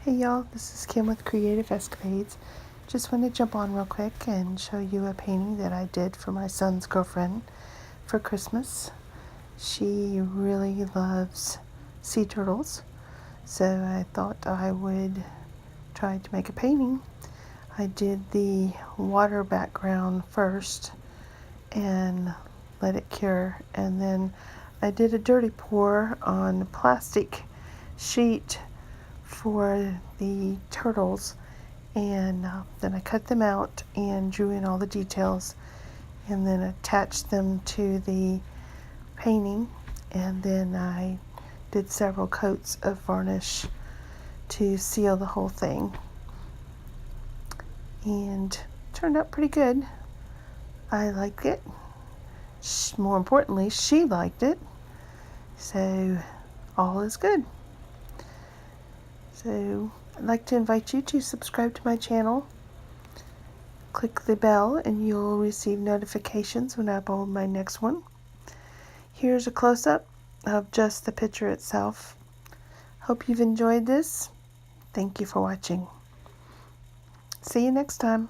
Hey y'all, this is Kim with Creative Escapades. Just want to jump on real quick and show you a painting that I did for my son's girlfriend for Christmas. She really loves sea turtles, so I thought I would try to make a painting. I did the water background first and let it cure, and then I did a dirty pour on a plastic sheet for the turtles, and then I cut them out and drew in all the details and then attached them to the painting, and then I did several coats of varnish to seal the whole thing, and it turned out pretty good. I like it. More importantly, she liked it, so all is good. So I'd like to invite you to subscribe to my channel. Click the bell and you'll receive notifications when I upload my next one. Here's a close-up of just the picture itself. Hope you've enjoyed this. Thank you for watching. See you next time.